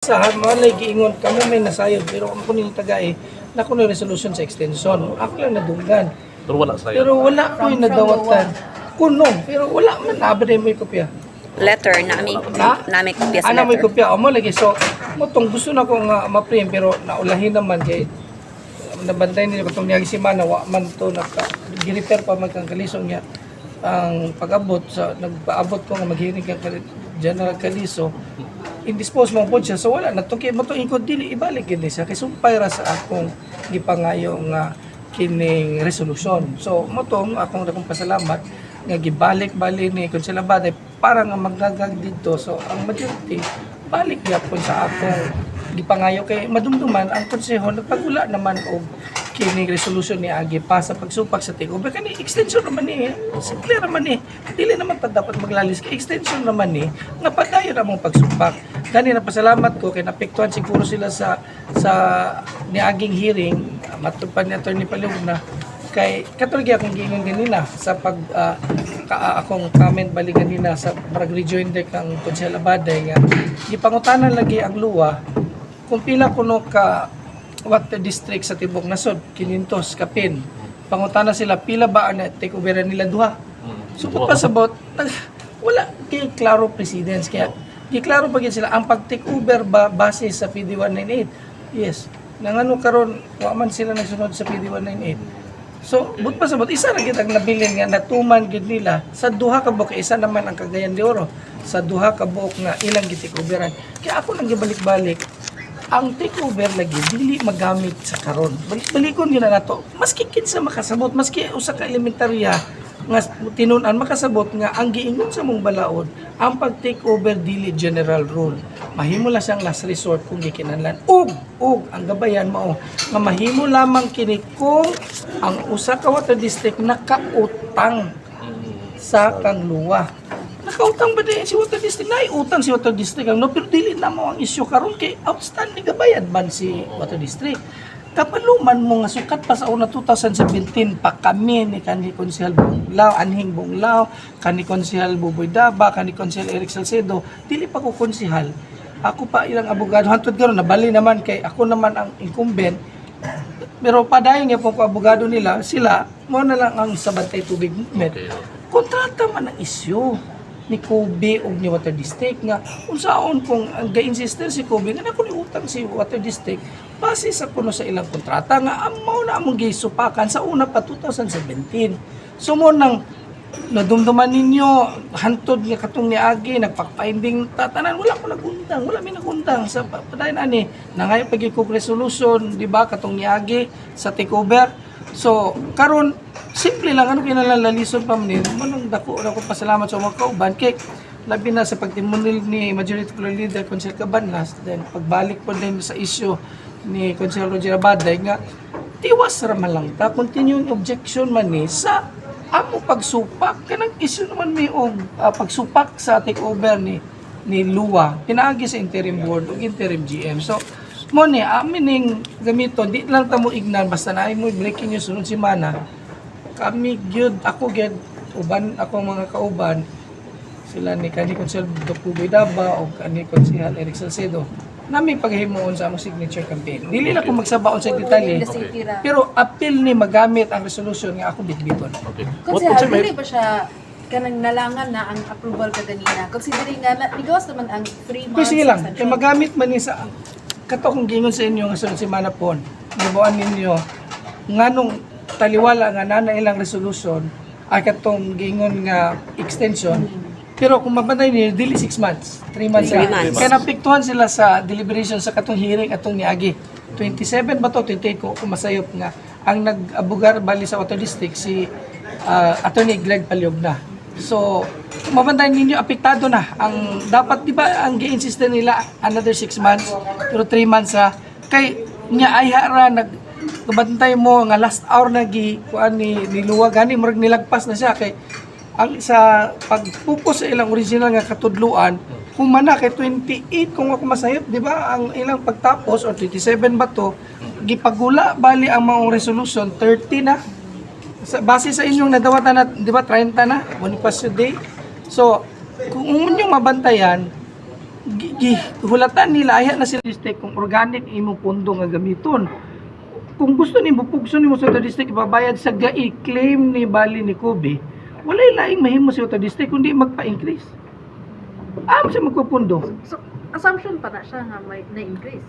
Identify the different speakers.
Speaker 1: Sa malay giingon kamo may nasayod pero ang kunin tagay na kuno resolution sa extension. Ako lang nadunggan.
Speaker 2: Pero wala sa'yo.
Speaker 1: Pero wala ko yung nadawatan. Kuno, pero wala man abad mo yung kopya.
Speaker 3: Letter na kami
Speaker 1: Ha?
Speaker 3: kopya sa
Speaker 1: Ana mo yung
Speaker 3: letter.
Speaker 1: kopya. O mo lagi so motong gusto na ko nga ma-print pero naulahin naman kay nabantay nila katong niya semana wa man to naka gi-repair pa magkang kalisong niya ang pag-abot sa nagpaabot ko nga maghiring kang General Caliso indispose mo po siya so wala na to kay mo to ikot dili ibalik gid siya kay sumpay ra sa akong gipangayo nga kining resolution so mo to akong dakong pasalamat nga gibalik-balik ni Konsehal Baday para nga magdagag dito so ang majority balik gyapon sa akong gipangayo kay madumduman ang konseho nagpagula naman og kining resolution ni Agi pa sa pagsupak sa takeover kani extension naman ni simple naman ni dili naman ta dapat maglalis kay extension naman ni nga padayon among pagsupak gani na pasalamat ko kay napektuhan siguro sila sa niaging hearing matupad ni Attorney Paliog na kay katulad akong giingon ganina sa pag akong comment balik ganina sa parag rejoinder kang Konsehal Baday nga gipangutanan lagi ang luwa kung pila kuno ka water district sa tibok nasod, 500 kapin. Pangutana sila pila ba ang take over nila duha. So kung pasabot, wala kay klaro precedence kaya giklaro pa gyud sila ang pag take over ba base sa PD 198. Yes. Nangano karon wa man sila nagsunod sa PD 198. So, but pasabot isa ra gyud ang nabilin nga natuman gyud nila sa duha ka buok isa naman ang Cagayan de Oro sa duha ka buok nga ilang gi-take overan. Kaya ako nang gibalik-balik ang takeover lagi dili magamit sa karon. Balik-balikon gyud na nato. Maski kinsa makasabot, maski usa ka elementarya nga tinun-an makasabot nga ang giingon sa mong balaod, ang pag-takeover dili general rule. Mahimo la siyang last resort kung gikinahanglan. Ug ang gabayan mao nga mahimo lamang kini kung ang usa ka water district nakautang sa kangluwa. Nakautang ba din si Water District? Naiutang si Water District. No? Pero dili na mo ang isyu karon kay outstanding gabayad man si Water District. Kapaluman mo nga sukat pa sa una 2017 pa kami ni kanhi Konsehal Bunglao, Anhing Bunglao, kanhi Konsehal Buboy Daba, kanhi Konsehal Eric Salcedo, dili pa ko konsehal. Ako pa ilang abogado hantod karon nabali naman kay ako naman ang incumbent. Pero padayon nga po ko abogado nila, sila mo na lang ang sabantay tubig movement. Kontrata man ang isyu ni Kobe o ni Water District nga unsaon kung ang ga-insister si Kobe nga nako ni utang si Water District base sa kuno sa ilang kontrata nga mao na among gisupakan sa una pa 2017 so mo nang nadumduman ninyo hantod nga katong niagi nagpakpainding tatanan wala ko nagundang wala mi nagundang sa padayon ani nangayo pag resolution di ba katong niagi sa takeover so karon simple lang, ano kinalalalisod pa man manong dako pasalamat sa mga kauban kay labi na sa pagtimunil ni Majority Floor Leader Konsehal Cabanas then pagbalik po din sa issue ni Konsehal Roger Abaday nga tiwas ra man lang ta continuing objection man ni sa amo pagsupak kanang issue naman mi og pagsupak sa takeover ni Luwa pinaagi sa interim board ug interim GM so mo ni amining gamiton di lang ta mo ignan basta naay mo breaking news sunod semana kami gyud ako gyud uban ako mga kauban sila ni kanhi Konsehal Dr. Buydaba o kanhi Konsehal Eric Salcedo nami paghimuon sa among signature campaign dili na ko magsabaon sa detalye pero appeal ni magamit ang resolution nga ako bitbiton
Speaker 2: Okay.
Speaker 4: Konsehal, dili ba siya kanang nalangan na ang approval ka ganina? Considering nga, nigawas naman ang 3 months
Speaker 1: kasi lang kay
Speaker 4: extension.
Speaker 1: magamit man ni sa kato kong gingon sa inyo nga sunod semana pon gibuan ninyo nganong taliwala nga na ilang resolution ay katong gingon nga extension pero kung mabantay niyo dili 6 months 3 months
Speaker 3: 3 months.
Speaker 1: kaya napiktuhan sila sa deliberation sa katong hearing atong niagi 27 ba to 28 ko masayop nga ang nag-abugar bali sa Water District si Attorney Greg Paliog na so kung mabantay ninyo apektado na ang dapat di ba ang gi-insist nila another 6 months pero 3 months ha kay nya ay hara kabantay mo nga last hour na kuan ni Luwa gani murag nilagpas na siya kay ang sa pagpupos sa ilang original nga katudluan kung mana kay 28 kung ako masayop di ba ang ilang pagtapos or 27 ba to gipagula bali ang mga resolution 30 na base sa inyong nadawatan na di ba 30 na Bonifacio Day so kung inyong mabantayan hulatan nila aya na sila district kung organic imong pondo nga gamiton. Kung gusto nimo pugso nimo sa district ibabayad sa ga-claim ni bali ni Kobe, walay laing mahimo sa district kundi magpa-increase. Sa magpupundo.
Speaker 4: So, assumption pa na siya nga may na-increase.